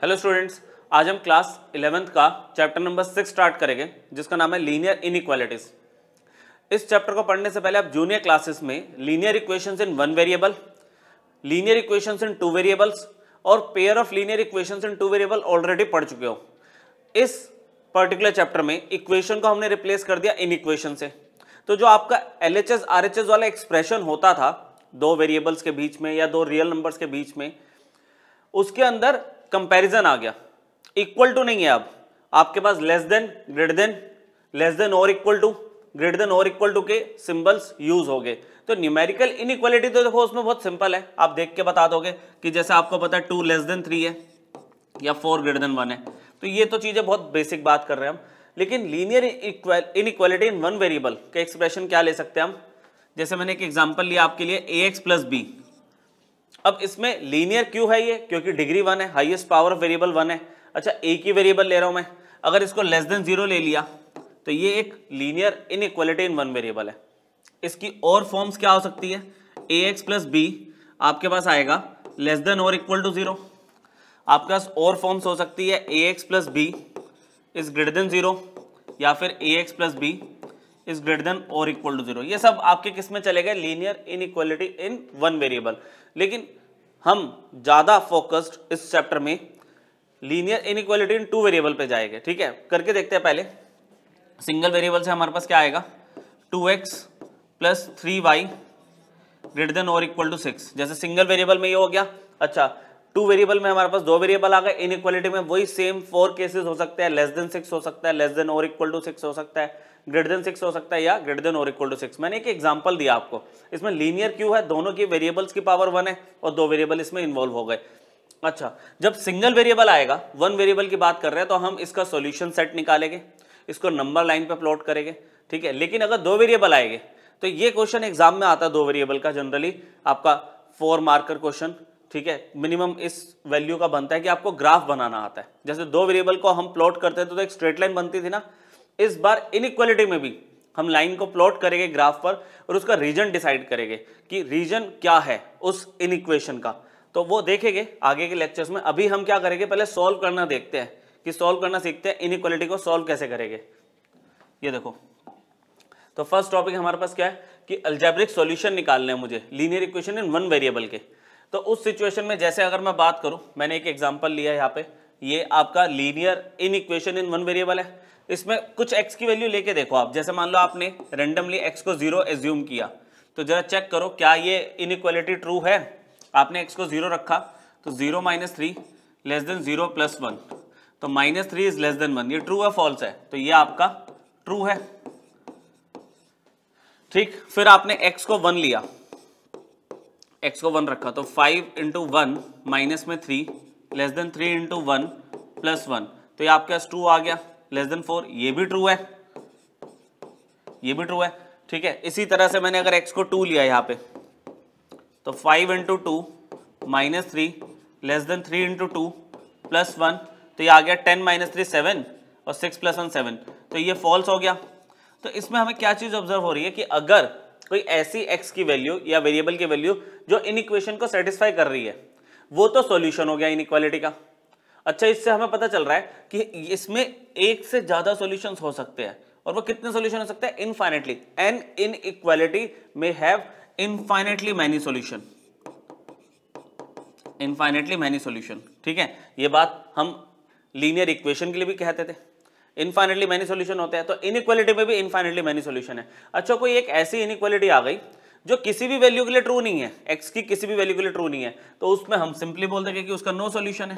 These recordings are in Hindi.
हेलो स्टूडेंट्स, आज हम क्लास 11th का चैप्टर नंबर 6 स्टार्ट करेंगे जिसका नाम है लीनियर इनइक्वालिटीज। इस चैप्टर को पढ़ने से पहले आप जूनियर क्लासेस में linear equations in one variable, linear equations in two variables और pair of linear equations in two variable already पढ़ चुके हो। इस पर्टिकुलर चैप्टर में इक्वेशन को हमने रिप्लेस कर दिया इन इक्वेशन से। तो जो आपका LHS RHS वाला एक्सप्रेशन होता था दो वेरिएबल्स के बीच में या दो रियल नंबर्स के बीच में, उसके अंदर कंपैरिजन आ गया। इक्वल टू नहीं है, अब आपके पास less than, greater than, less than और इक्वल टू, ग्रेटर देन और इक्वल टू के सिंबल्स यूज हो गए। तो न्यूमेरिकल इनइक्वालिटी तो देखो उसमें बहुत सिंपल है, आप देख के बता दोगे कि जैसे आपको पता है 2 लेस देन 3 है या 4 ग्रेटर देन 1 है। तो ये तो चीजें बहुत बेसिक बात कर रहे हैं हम। लेकिन linear inequality in one variable का एक्सप्रेशन क्या ले सकते हैं हम? जैसे मैंने एक एग्जांपल लिया आपके लिए, ax प्लस बी। अब इसमें लीनियर क्यों है ये? क्योंकि डिग्री 1 है, हाईएस्ट पावर ऑफ वेरिएबल 1 है। अच्छा, एक ही वेरिएबल ले रहा हूं मैं, अगर इसको लेस देन 0 ले लिया तो ये एक linear inequality in one variable है। इसकी और फॉर्म्स क्या हो सकती है? ax प्लस बी आपके पास आएगा लेस देन और इक्वल टू 0। आपके पास और फॉर्म्स हो सकती है ax plus B is greater than 0 या फिर ax plus B is greater than और इक्वल टू 0। ये सब आपके किस में चलेगा? Linear inequality in one variable. लेकिन हम ज्यादा फोकस्ड इस चैप्टर में linear inequality in two variable पे जाएंगे। ठीक है, करके देखते हैं। पहले सिंगल वेरिएबल से हमारे पास क्या आएगा? 2x plus 3y greater than और इक्वल टू 6। जैसे सिंगल वेरिएबल में ये हो गया। अच्छा, टू वेरिएबल में हमारे पास दो वेरिएबल आ गए। इनइक्वालिटी में वही सेम 4 केसेस हो सकते हैं, लेस देन 6 हो सकता है, लेस देन और इक्वल टू 6 हो सकता है, ग्रेटर देन 6 हो सकता है या ग्रेटर देन और इक्वल टू 6। मैंने एक एग्जांपल दिया आपको। इसमें लीनियर क्यों है? दोनों की वेरिएबल्स की पावर 1 है और दो वेरिएबल इसमें इन्वॉल्व हो गए। अच्छा, जब सिंगल वेरिएबल आएगा, वन वेरिएबल की बात कर रहे हैं, तो हम इसका सॉल्यूशन सेट निकालेंगे, इसको नंबर लाइन पे प्लॉट करेंगे। ठीक है, लेकिन अगर दो वेरिएबल आएंगे तो ये क्वेश्चन एग्जाम में आता है दो वेरिएबल का, जनरली आपका 4 मार्कर क्वेश्चन। ठीक है, मिनिमम इस वैल्यू का बनता है कि आपको ग्राफ बनाना आता है। जैसे दो वेरिएबल को हम प्लॉट करते थे तो एक स्ट्रेट लाइन बनती थी ना, इस बार इनइक्वालिटी में भी हम लाइन को प्लॉट करेंगे ग्राफ पर और उसका रीजन डिसाइड करेंगे कि रीजन क्या है उस इनइक्वेशन का। तो वो देखेंगे आगे के लेक्चर्स में। अभी हम क्या करेंगे, पहले सॉल्व करना देखते हैं कि सॉल्व करना सीखते हैं, इनइक्वालिटी को सॉल्व कैसे करेंगे। ये देखो, तो फर्स्ट टॉपिक हमारे पास क्या है कि अलजेब्रिक सॉल्यूशन निकालने हैं मुझे linear equation in one variable के। तो उस सिचुएशन में जैसे अगर मैं बात करूं, मैंने एक एग्जांपल लिया है यहाँ पे, ये आपका linear in equation in one variable है। इसमें कुछ x की वैल्यू लेके देखो आप। जैसे मान लो आपने रेंडमली x को 0 एज्यूम किया, तो जरा चेक करो क्या ये इनइक्वालिटी ट्रू है। आपने x को 0 रखा तो 0 माइनस 3 लेस देन 0 प्लस 1, तो माइनस 3 इज लेस देन 1। ये ट्रू है फॉल्स है? तो ये आपका ट्रू है। ठीक, फिर आपने x को 1 लिया, x को 1 रखा तो 5 इंटू 1 माइनस में 3 लेस देन 3 इंटू 1 प्लस 1, तो ये आपके पास 2 आ गया लेस देन 4। ये भी ट्रू है, ये भी ट्रू है। ठीक है, इसी तरह से मैंने अगर x को 2 लिया यहाँ पे तो 5 into 2 minus 3 less than 3 into 2 plus 1, तो ये आ गया 10 माइनस 3 7 और 6 प्लस 1 7, तो ये फॉल्स हो गया। तो इसमें हमें क्या चीज ऑब्जर्व हो रही है कि अगर कोई ऐसी x की वैल्यू या वेरिएबल की वैल्यू जो इन इक्वेशन को सेटिस्फाई कर रही है, वो तो सॉल्यूशन हो गया इनइक्वालिटी का। अच्छा, इससे हमें पता चल रहा है कि इसमें एक से ज्यादा सॉल्यूशंस हो सकते हैं, और वो कितने सॉल्यूशन हो सकते हैं? इनफाइनेटली। एन इनइक्वालिटी में have infinitely many solution, infinitely many solution. ठीक है, ये बात हम लीनियर इक्वेशन के लिए भी कहते थे, इनफाइनेटली मैनी सॉल्यूशन होते हैं। तो इनइक्वालिटी में भी इनफाइनेटली मैनी सॉल्यूशन है। अच्छा, कोई एक ऐसी इनइक्वालिटी आ गई जो किसी भी वैल्यू के लिए ट्रू नहीं है, x की किसी भी वैल्यू के लिए ट्रू नहीं है, तो उसमें हम सिंपली बोल देंगे कि उसका नो सॉल्यूशन है।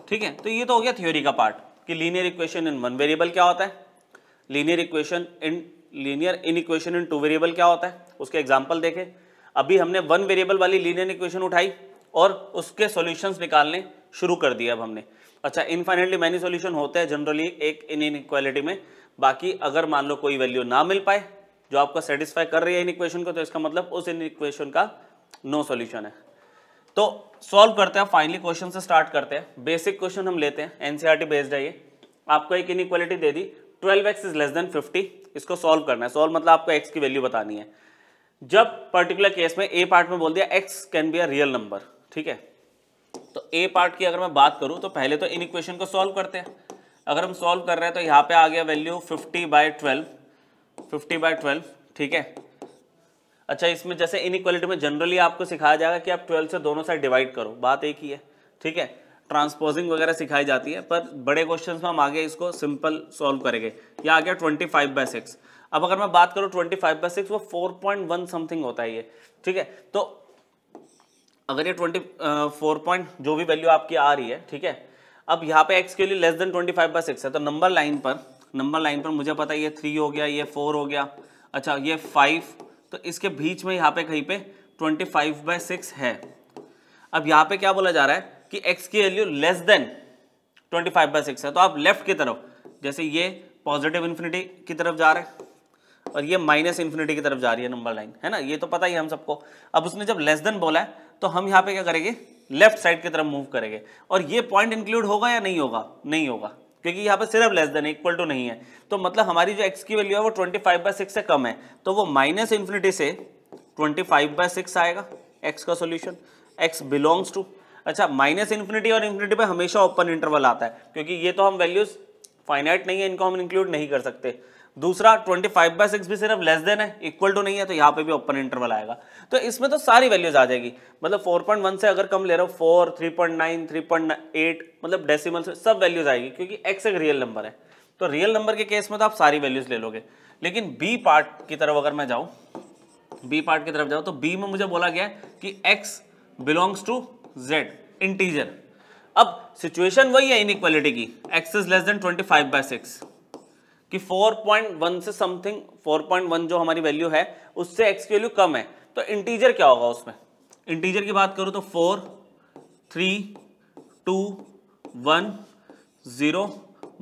ठीक है, तो ये तो हो गया थ्योरी का पार्ट कि linear equation in one variable क्या होता है, linear equation in two variable क्या होता है, उसके एग्जांपल देखे। अभी हमने वन वेरिएबल वाली लीनियर इक्वेशन उठाई और उसके सॉल्यूशंस निकालने शुरू कर दिए अब हमने। अच्छा, इनफाइनेटली मैनी सॉल्यूशन होते हैं जनरली एक इनइक्वालिटी में। बाकी अगर मान लो कोई वैल्यू ना मिल पाए जो आपका सेटिस्फाई कर रही है इन इक्वेशन को, तो इसका मतलब उस इन इक्वेशन का नो सॉल्यूशन है। तो सॉल्व करते हैं, फाइनली क्वेश्चन से स्टार्ट करते हैं। बेसिक क्वेश्चन हम लेते हैं, एनसीईआरटी बेस्ड है ये। आपको एक inequality they the 12x is less then 50, इसको सॉल्व करना है। सॉल्व मतलब आपको x की वैल्यू बतानी है। जब पर्टिकुलर केस में ए पार्ट में बोल दिया x can be a real number, ठीक है, तो ए पार्ट की अगर मैं बात करूं तो पहले तो इन इक्वेशन को सॉल्व करते हैं। अगर हम सॉल्व कर रहे हैं तो यहाँ पे आ गया वैल्यू 50/12, ठीक है। अच्छा, इसमें जैसे इनइक्वालिटी में जनरली आपको सिखाया जाएगा कि आप 12 से दोनों साइड डिवाइड करो, बात एक ही है, ठीक है। ट्रांसपोजिंग वगैरह सिखाई जाती है, पर बड़े क्वेश्चंस में हम आगे इसको सिंपल सॉल्व करेंगे। यह आ गया 25/6। अब अगर मैं बात करूँ 25/6 वो 4.1 समथिंग होता है ये, ठीक है। तो अगर ये 4 जो भी वैल्यू आपकी आ रही है, ठीक है। अब यहाँ पे x के लिए लेस देन 25/6 है, तो नंबर लाइन पर मुझे पता है ये 3 हो गया, ये 4 हो गया, अच्छा ये 5, तो इसके बीच में यहाँ पे कहीं पे 25/6 है। अब यहाँ पे क्या बोला जा रहा है कि x की वैल्यू लेस देन 25/6 है, तो आप लेफ्ट की तरफ, जैसे ये पॉजिटिव इन्फिनिटी की तरफ जा रहा है और ये माइनस इन्फिनिटी की तरफ जा रही है नंबर लाइन, है ना, ये तो पता ही है हम सबको। अब उसने जब लेस देन बोला है तो हम यहाँ पे क्या करेंगे, लेफ्ट साइड की तरफ मूव करेंगे। और ये पॉइंट इंक्लूड होगा या नहीं होगा, नहीं होगा, क्योंकि यहाँ पे सिर्फ लेस देन इक्वल टू नहीं है। तो मतलब हमारी जो x की वैल्यू है वो 25/6 से कम है, तो वो माइनस इन्फिनिटी से 25/6 आएगा x का सॉल्यूशन। x बिलोंग्स टू, अच्छा माइनस इन्फिनिटी और इन्फिनिटी पे हमेशा ओपन इंटरवल आता है, क्योंकि ये तो हम वैल्यूज फाइनाइट नहीं है, इनको हम इंक्लूड नहीं कर सकते। दूसरा 25/6 भी सिर्फ लेस देन है, इक्वल टू नहीं है, तो यहाँ पे भी ओपन इंटरवल आएगा। तो इसमें तो सारी वैल्यूज आ जाएगी, मतलब 4.1 से अगर कम ले रहे हो 4, 3.9, 3.8, मतलब डेसिमल से सब वैल्यूज आएगी, क्योंकि x एक रियल नंबर है। तो रियल नंबर के केस में तो आप सारी वैल्यूज ले लोगे। लेकिन बी पार्ट की तरफ अगर मैं जाऊँ, तो बी में मुझे बोला गया कि x belongs to z, integer. अब सिचुएशन वही है इनइक्वालिटी की, x इज लेस देन 25/6 कि 4.1 से समथिंग, 4.1 जो हमारी वैल्यू है उससे x की वैल्यू कम है, तो इंटीजर क्या होगा उसमें। इंटीजर की बात करूं तो 4, 3, 2, 1, 0,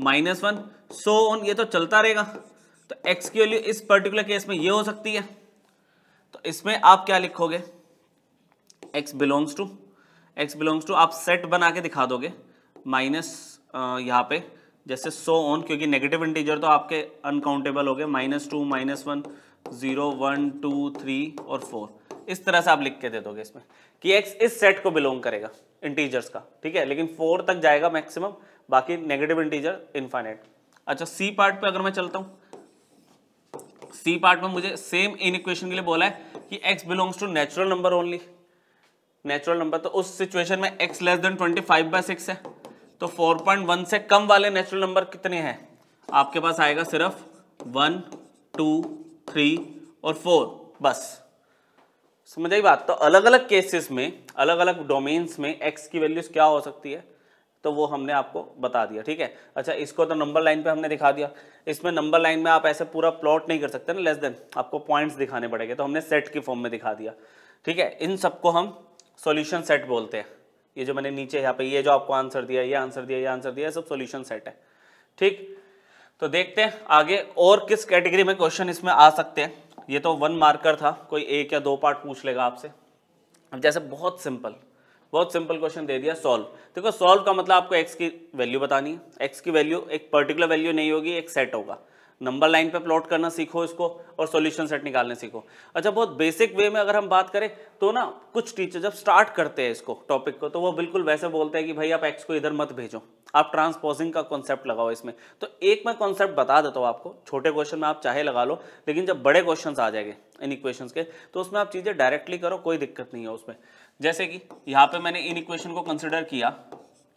-1, सो ऑन, ये तो चलता रहेगा। तो x की वैल्यू इस पर्टिकुलर केस में ये हो सकती है, तो इसमें आप क्या लिखोगे, x बिलोंग्स टू आप सेट बना के दिखा दोगे, माइनस यहाँ पे जैसे सो ऑन, क्योंकि नेगेटिव इंटीजर तो आपके अनकाउंटेबल हो गए, -2, -1, 0, 1, 2, 3 और 4, इस तरह से आप लिख के दे दोगे इसमें कि x इस सेट को बिलोंग करेगा इंटीजर्स का, ठीक है। लेकिन 4 तक जाएगा मैक्सिमम, बाकी नेगेटिव इंटीजर इनफाइनाइट। अच्छा, सी पार्ट पे अगर मैं चलता हूँ, सी पार्ट में मुझे सेम इन इक्वेशन के लिए बोला है कि x belongs to natural number only, natural number. तो उस सिचुएशन में x लेस देन 25/6 है, तो 4.1 से कम वाले नेचुरल नंबर कितने हैं आपके पास, आएगा सिर्फ 1, 2, 3 और 4, बस। समझ आई बात। तो अलग अलग केसेस में, अलग अलग डोमेन्स में x की वैल्यूज क्या हो सकती है, तो वो हमने आपको बता दिया, ठीक है। अच्छा, इसको तो नंबर लाइन पे हमने दिखा दिया। इसमें नंबर लाइन में आप ऐसे पूरा प्लॉट नहीं कर सकते ना, लेस देन आपको पॉइंट्स दिखाने पड़ेंगे, तो हमने सेट की फॉर्म में दिखा दिया, ठीक है। इन सबको हम सॉल्यूशन सेट बोलते हैं। ये जो मैंने नीचे यहाँ पे ये जो आपको आंसर दिया, ये आंसर दिया, ये आंसर दिया, सब सॉल्यूशन सेट है, ठीक। तो देखते हैं आगे और किस कैटेगरी में क्वेश्चन इसमें आ सकते हैं। ये तो 1 मार्कर था, कोई 1 या 2 पार्ट पूछ लेगा आपसे। अब जैसे बहुत सिंपल क्वेश्चन दे दिया, सॉल्व। देखो सॉल्व का मतलब आपको x की वैल्यू बतानी है। x की वैल्यू एक पर्टिकुलर वैल्यू नहीं होगी, एक सेट होगा। नंबर लाइन पे प्लॉट करना सीखो इसको, और सॉल्यूशन सेट निकालने सीखो। अच्छा, बहुत बेसिक वे में अगर हम बात करें तो ना, कुछ टीचर जब स्टार्ट करते हैं इसको टॉपिक को, तो वो बिल्कुल वैसे बोलते हैं कि भाई आप x को इधर मत भेजो, आप ट्रांसपोजिंग का कॉन्सेप्ट लगाओ इसमें। तो एक मैं कॉन्सेप्ट बता देता हूँ आपको, छोटे क्वेश्चन में आप चाहे लगा लो, लेकिन जब बड़े क्वेश्चन आ जाएंगे इन इक्वेशंस के, तो उसमें आप चीज़ें डायरेक्टली करो, कोई दिक्कत नहीं है उसमें। जैसे कि यहाँ पे मैंने इन इक्वेशन को कंसिडर किया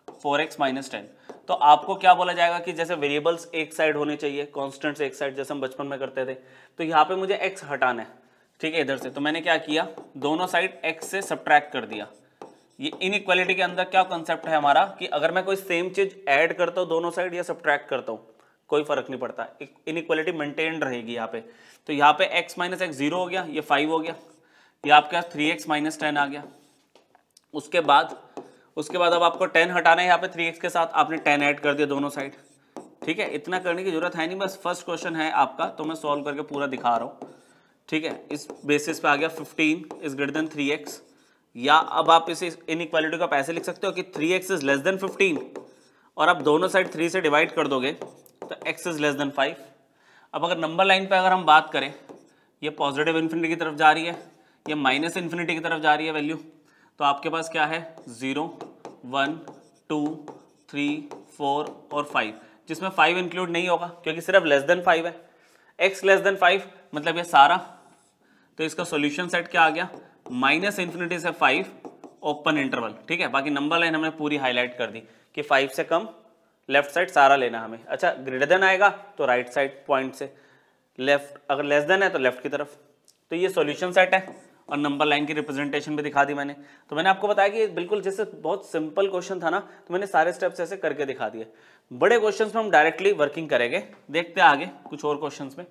4x - 10, तो आपको क्या बोला जाएगा कि जैसे वेरिएबल्स एक साइड होने चाहिए, कांस्टेंट्स एक साइड, जैसे हम बचपन में करते थे। तो यहाँ पे मुझे x हटाना है, ठीक है, इधर से। तो मैंने क्या किया, दोनों साइड x से सब्ट्रैक्ट कर दिया। ये इनइक्वालिटी के अंदर क्या कॉन्सेप्ट है हमारा कि अगर मैं कोई सेम चीज ऐड करता हूँ दोनों साइड या सब्ट्रैक्ट करता हूँ, कोई फर्क नहीं पड़ता, इनइक्वालिटी मेंटेन रहेगी यहाँ पे। तो यहाँ पे x - x 0 हो गया, ये 5 हो गया, ये आपका 3x - 10 आ गया। उसके बाद अब आपको 10 हटाना है, यहाँ पे 3x के साथ आपने 10 ऐड कर दिया दोनों साइड, ठीक है। इतना करने की जरूरत है नहीं, बस फर्स्ट क्वेश्चन है आपका, तो मैं सॉल्व करके पूरा दिखा रहा हूँ, ठीक है। इस बेसिस पे आ गया 15 इज ग्रेटर देन 3x, या अब आप इस इनइक्वालिटी को ऐसे लिख सकते हो कि 3x इज लेस देन 15, और आप दोनों साइड 3 से डिवाइड कर दोगे तो x इज लेस देन 5। अब अगर नंबर लाइन पे अगर हम बात करें, ये पॉजिटिव इन्फिनिटी की तरफ जा रही है, ये माइनस इन्फिनिटी की तरफ जा रही है वैल्यू, तो आपके पास क्या है 0, 1 2 3 4 और 5, जिसमें 5 इंक्लूड नहीं होगा क्योंकि सिर्फ लेस देन 5 है। x लेस देन 5 मतलब ये सारा, तो इसका सॉल्यूशन सेट क्या आ गया, -∞ से 5 ओपन इंटरवल, ठीक है। बाकी नंबर लाइन हमने पूरी हाईलाइट कर दी कि 5 से कम लेफ्ट साइड सारा लेना हमें। अच्छा, ग्रेटर देन आएगा तो राइट साइड पॉइंट से, लेफ्ट अगर लेस देन है तो लेफ्ट की तरफ। तो ये सॉल्यूशन सेट है और नंबर लाइन की रिप्रेजेंटेशन भी दिखा दी मैंने। तो मैंने आपको बताया कि बिल्कुल जैसे बहुत सिंपल क्वेश्चन था ना, तो मैंने सारे स्टेप्स ऐसे करके दिखा दिए। बड़े क्वेश्चंस में हम डायरेक्टली वर्किंग करेंगे, देखते हैं आगे कुछ और क्वेश्चंस में।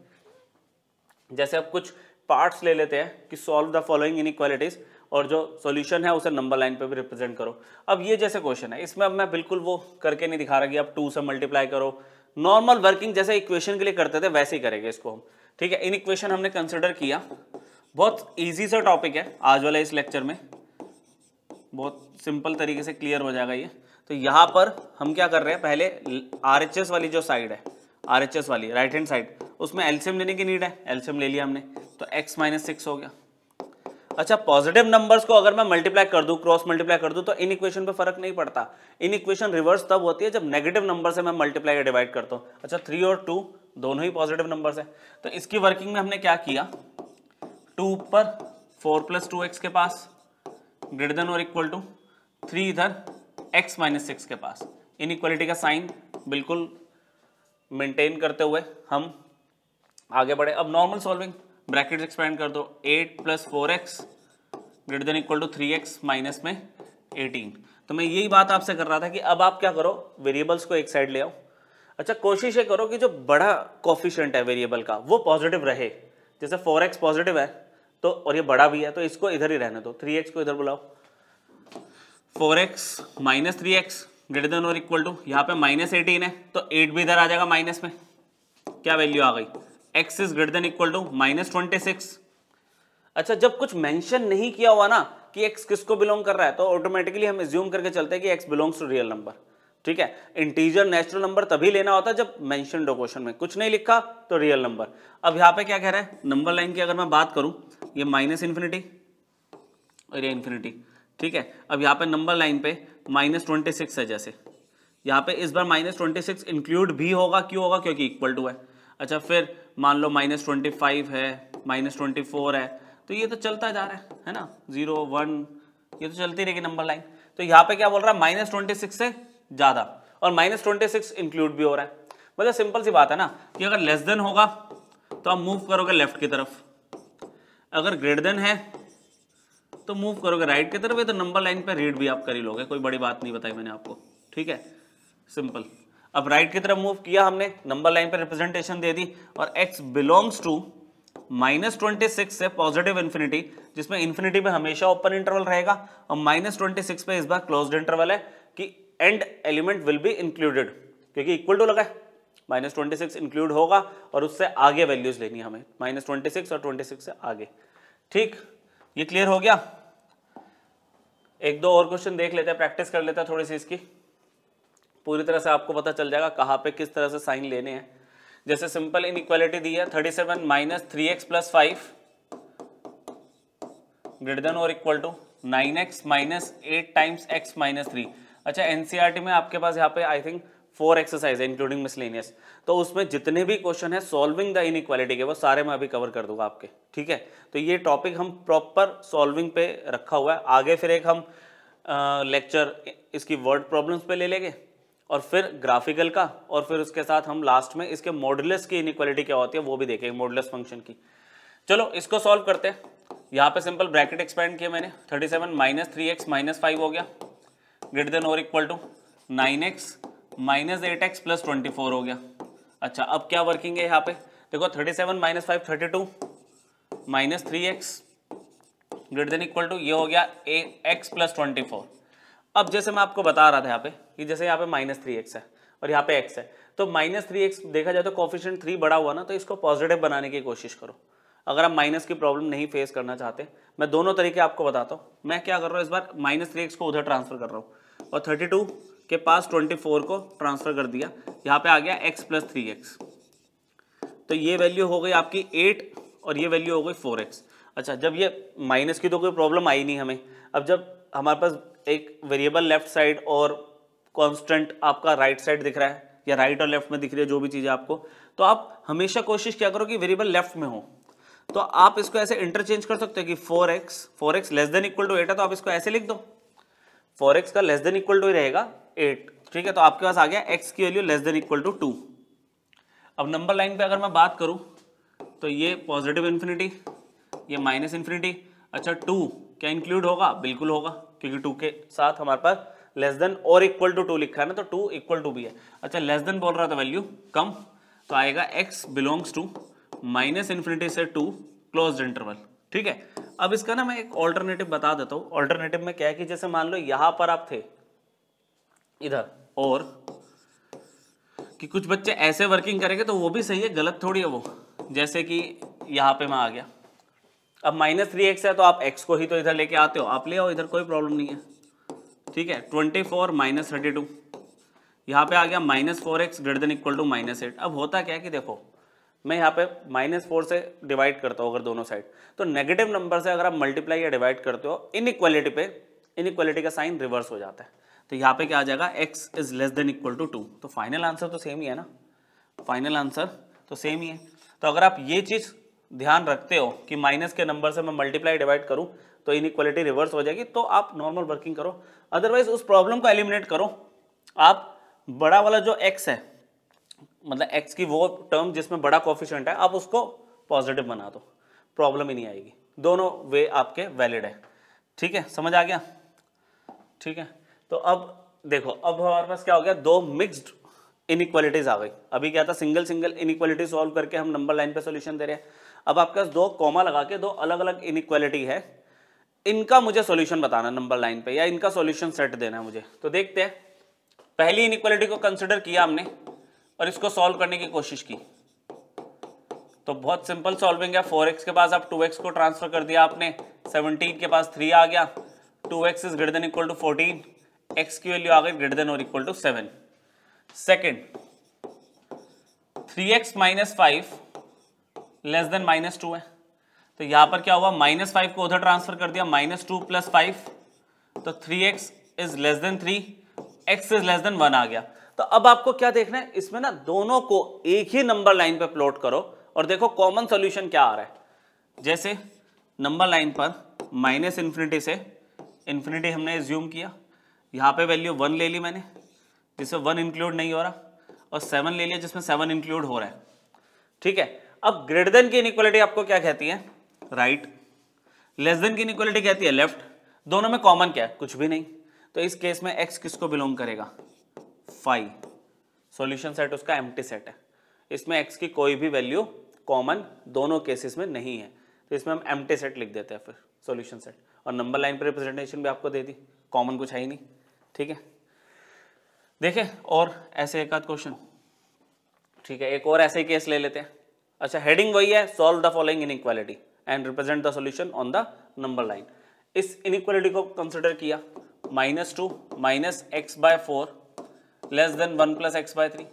जैसे अब कुछ पार्ट्स ले लेते हैं कि सॉल्व द फॉलोइंग इनइक्वालिटीज, और जो सॉल्यूशन है उसे नंबर लाइन पे भी रिप्रेजेंट करो। अब ये जैसे क्वेश्चन है, इसमें अब मैं बिल्कुल वो करके नहीं दिखा रहा कि आप 2 से मल्टीप्लाई करो, नॉर्मल वर्किंग जैसे इक्वेशन के लिए करते थे वैसे ही करेंगे इसको हम, ठीक है। इन इक्वेशन हमने कंसिडर किया, बहुत ईजी सा टॉपिक है आज वाला, इस लेक्चर में बहुत सिंपल तरीके से क्लियर हो जाएगा ये। तो यहाँ पर हम क्या कर रहे हैं, पहले RHS वाली जो साइड है, RHS वाली राइट हैंड साइड, उसमें एलसीएम लेने की नीड है, एलसीएम ले लिया हमने, तो x - 6 हो गया। अच्छा, पॉजिटिव नंबर्स को अगर मैं मल्टीप्लाई कर दूं, क्रॉस मल्टीप्लाई कर दूं, तो इन इक्वेशन पे फर्क नहीं पड़ता। इन इक्वेशन रिवर्स तब होती है जब नेगेटिव नंबर से मैं मल्टीप्लाई या डिवाइड करता हूं। अच्छा, 3 और 2 दोनों ही पॉजिटिव नंबर्स है, तो इसकी वर्किंग में हमने क्या किया, 2 ऊपर 4 + 2x के पास ग्रेटर देन और इक्वल टू 3 इधर x - 6 के पास। इनइक्वालिटी का साइन बिल्कुल मेंटेन करते हुए हम आगे बढ़े। अब नॉर्मल सॉल्विंग, ब्रैकेट्स एक्सपेंड कर दो, 8 + 4x greater than equal to 3x minus में 18। तो मैं यही बात आपसे कर रहा था कि अब आप क्या करो, वेरिएबल्स को एक साइड ले आओ। अच्छा, कोशिश ये करो कि जो बड़ा कोफिशिएंट है वेरिएबल का वो पॉजिटिव रहे। जैसे 4x पॉजिटिव है तो, और ये बड़ा भी है, तो इसको इधर ही रहने दो, 3x को इधर बुलाओ। 4x - 3x ग्रेटर देन और इक्वल टू, यहाँ पे -18 है तो 8 भी इधर आ जाएगा माइनस में, क्या वैल्यू आ गई, x is greater than equal to -26। अच्छा, जब कुछ मेंशन नहीं किया हुआ ना कि x किसको बिलोंग कर रहा है, तो ऑटोमेटिकली हम एज्यूम करके चलते हैं कि x belongs to real number, ठीक है। इंटीजर नेचुरल नंबर तभी लेना होता है जब मेंशन हो क्वेश्चन में, कुछ नहीं लिखा तो रियल नंबर। अब यहाँ पे क्या कह रहा है, नंबर लाइन की अगर मैं बात करूं, ये -∞ और ये इन्फिनिटी, ठीक है। अब यहाँ पे नंबर लाइन पे -26 है, जैसे यहाँ पे इस बार -26 इंक्लूड भी होगा, क्यों होगा, क्योंकि इक्वल टू है। अच्छा, फिर मान लो -25 है, -24 है, तो ये तो चलता जा रहा है ना, 0 1 ये तो चलती रहेगी नंबर लाइन। तो यहाँ पे क्या बोल रहा है, -26 से ज़्यादा, और -26 इंक्लूड भी हो रहा है। मतलब सिंपल सी बात है ना कि अगर लेस देन होगा तो आप मूव करोगे लेफ्ट की तरफ, अगर ग्रेटर देन है तो मूव करोगे राइट की तरफ। ये तो नंबर लाइन पे रीड भी आप कर ही लोगे, कोई बड़ी बात नहीं बताई मैंने आपको, ठीक है, सिंपल। अब राइट की तरफ मूव किया हमने, नंबर लाइन पे रिप्रेजेंटेशन दे दी, और x बिलोंग्स टू -26 से पॉजिटिव इन्फिनिटी, जिसमें इन्फिनिटी में हमेशा ओपन इंटरवल रहेगा, और -26 पे इस बार क्लोज्ड इंटरवल है कि and element will be included, क्योंकि इक्वल टू लगा है, -26 इंक्लूड होगा और उससे आगे वैल्यूज लेनी है हमें, -26 और 26 से आगे, ठीक। ये क्लियर हो गया। एक दो और क्वेश्चन देख लेते हैं, प्रैक्टिस कर लेते हैं थोड़ी सी इसकी, पूरी तरह से आपको पता चल जाएगा कहाँ पे किस तरह से साइन लेने हैं। जैसे सिंपल इनइक्वालिटी दी है, 37 - 3x + 5 ग्रेटर देन और equal to 9x - 8 times x - 3। अच्छा, एनसीईआरटी में आपके पास यहाँ पे आई थिंक 4 एक्सरसाइज है इंक्लूडिंग मिसलेनियस, तो उसमें जितने भी क्वेश्चन है सॉल्विंग द इनइक्वालिटी के, वो सारे मैं अभी कवर कर दूंगा आपके, ठीक है। तो ये टॉपिक हम प्रॉपर सॉल्विंग पे रखा हुआ है। आगे फिर एक हम लेक्चर इसकी वर्ड प्रॉब्लम्स पे ले लेंगे, और फिर ग्राफिकल का, और फिर उसके साथ हम लास्ट में इसके मॉडुलस की इनइक्वालिटी क्या होती है वो भी देखेंगे, मॉडुलस फंक्शन की। चलो इसको सॉल्व करते हैं। यहाँ पे सिंपल ब्रैकेट एक्सपेंड किया मैंने, 37 - 3x - 5 हो गया, ग्रेटर देन और इक्वल टू 9x - 8x + 24 हो गया। अच्छा, अब क्या वर्किंग है यहाँ पे, देखो 37 - 5 32 - 3x greater than equal to, ये हो गया x + 24। अब जैसे मैं आपको बता रहा था यहाँ पे कि जैसे यहाँ पे -3x है और यहाँ पे x है, तो -3x देखा जाए तो कोफिशिएंट 3 बड़ा हुआ ना, तो इसको पॉजिटिव बनाने की कोशिश करो। अगर आप माइनस की प्रॉब्लम नहीं फेस करना चाहते, मैं दोनों तरीके आपको बताता हूँ। मैं क्या कर रहा हूँ, इस बार -3x को उधर ट्रांसफर कर रहा हूँ और 32 के पास 24 को ट्रांसफर कर दिया, यहाँ पे आ गया x + 3x, तो ये वैल्यू हो गई आपकी 8 और ये वैल्यू हो गई 4x। अच्छा, जब ये माइनस की तो कोई प्रॉब्लम आई नहीं हमें, अब जब हमारे पास एक वेरिएबल लेफ्ट साइड और कांस्टेंट आपका राइट साइड दिख रहा है या राइट और लेफ्ट में दिख रही है जो भी चीज़ है आपको, तो आप हमेशा कोशिश क्या करो कि वेरिएबल लेफ्ट में हो। तो आप इसको ऐसे इंटरचेंज कर सकते हो कि 4x less than equal to 8 है तो आप इसको ऐसे लिख दो, 4x का लेस देन इक्वल टू ही रहेगा 8, ठीक है। तो आपके पास आ गया x की value less than equal to 2। अब नंबर लाइन पे अगर मैं बात करूं तो ये पॉजिटिव इन्फिनिटी, ये माइनस इन्फिनिटी। अच्छा 2 क्या इंक्लूड होगा? बिल्कुल होगा, क्योंकि 2 के साथ हमारे पास लेस देन और इक्वल टू 2 लिखा है ना, तो 2 इक्वल टू भी है। अच्छा लेस देन बोल रहा था वैल्यू कम, तो आएगा x belongs to minus infinity से 2 क्लोज्ड इंटरवल, ठीक है। अब इसका ना मैं एक ऑल्टरनेटिव बता देता हूँ। ऑल्टरनेटिव में क्या है कि जैसे मान लो यहां पर आप थे इधर, और कि कुछ बच्चे ऐसे वर्किंग करेंगे तो वो भी सही है, गलत थोड़ी है वो। जैसे कि यहाँ पे मैं आ गया, अब -3x है तो आप x को ही तो इधर लेके आते हो, आप ले आओ इधर, कोई प्रॉब्लम नहीं है, ठीक है। 24 - 32 यहाँ पे आ गया -4x greater than equal to -8। अब होता क्या है कि देखो मैं यहाँ पे -4 से डिवाइड करता हूँ अगर दोनों साइड, तो नेगेटिव नंबर से अगर आप मल्टीप्लाई या डिवाइड करते हो इनइक्वालिटी पे, इनइक्वालिटी का साइन रिवर्स हो जाता है। तो यहाँ पे क्या आ जाएगा, x is less than equal to 2। तो फाइनल आंसर तो सेम ही है ना, फाइनल आंसर तो सेम ही है। तो अगर आप ये चीज़ ध्यान रखते हो कि माइनस के नंबर से मैं मल्टीप्लाई डिवाइड करूँ तो इनइक्वालिटी रिवर्स हो जाएगी, तो आप नॉर्मल वर्किंग करो। अदरवाइज उस प्रॉब्लम को एलिमिनेट करो। आप बड़ा वाला जो x है, मतलब x की वो टर्म जिसमें बड़ा कोफिशिएंट है, आप उसको पॉजिटिव बना दो, प्रॉब्लम ही नहीं आएगी। दोनों वे आपके वैलिड है, ठीक है, समझ आ गया, ठीक है। तो अब देखो, अब हमारे पास क्या हो गया, दो मिक्स्ड इनइक्वालिटीज आ गई। अभी क्या था, सिंगल सिंगल इनइक्वालिटी सॉल्व करके हम नंबर लाइन पे सॉल्यूशन दे रहे हैं। अब आपके पास दो कॉमा लगा के दो अलग अलग इनइक्वालिटी है, इनका मुझे सॉल्यूशन बताना नंबर लाइन पे, या इनका सॉल्यूशन सेट देना है मुझे। तो देखते हैं, पहली इनइक्वालिटी को कंसिडर किया हमने और इसको सॉल्व करने की कोशिश की, तो बहुत सिंपल सॉल्विंग है। 4x के पास आप 2x को ट्रांसफर कर दिया आपने, 17 के पास 3 आ गया, 2x is greater than equal to 14, x की वैल्यू आ गई ग्रेटर देन और equal to 7। Second 3x minus 5 less than -2 है, तो यहां पर क्या हुआ, -5 को उधर ट्रांसफर कर दिया, -2 + 5, तो 3x is less then 3, x is less then 1 आ गया। तो अब आपको क्या देखना है, इसमें ना दोनों को एक ही नंबर लाइन पे प्लॉट करो और देखो कॉमन सॉल्यूशन क्या आ रहा है। जैसे नंबर लाइन पर -इन्फिनिटी से इन्फिनिटी हमने एज्यूम किया, यहाँ पे वैल्यू 1 ले ली मैंने जिसमें 1 इंक्लूड नहीं हो रहा, और 7 ले लिया जिसमें 7 इंक्लूड हो रहा है, ठीक है। अब ग्रेटर देन की इनइक्वालिटी आपको क्या कहती है, राइट, लेस देन की इनइक्वालिटी कहती है लेफ्ट। दोनों में कॉमन क्या है, कुछ भी नहीं, तो इस केस में x किसको बिलोंग करेगा, 5। सॉल्यूशन सेट उसका एम्प्टी सेट है, इसमें x की कोई भी वैल्यू कॉमन दोनों केसेस में नहीं है, तो इसमें हम एम्प्टी सेट लिख देते हैं फिर सॉल्यूशन सेट, और नंबर लाइन पर रिप्रेजेंटेशन भी आपको दे दी, कॉमन कुछ है ही नहीं, ठीक है। देखें और ऐसे एक आध क्वेश्चन, ठीक है, एक और ऐसे ही केस ले लेते हैं। अच्छा, हेडिंग वही है, solve the following inequality and represent the solution on the number line. इस इनइक्वालिटी को कंसिडर किया, -2 - x/4 लेस देन 1 + x/3,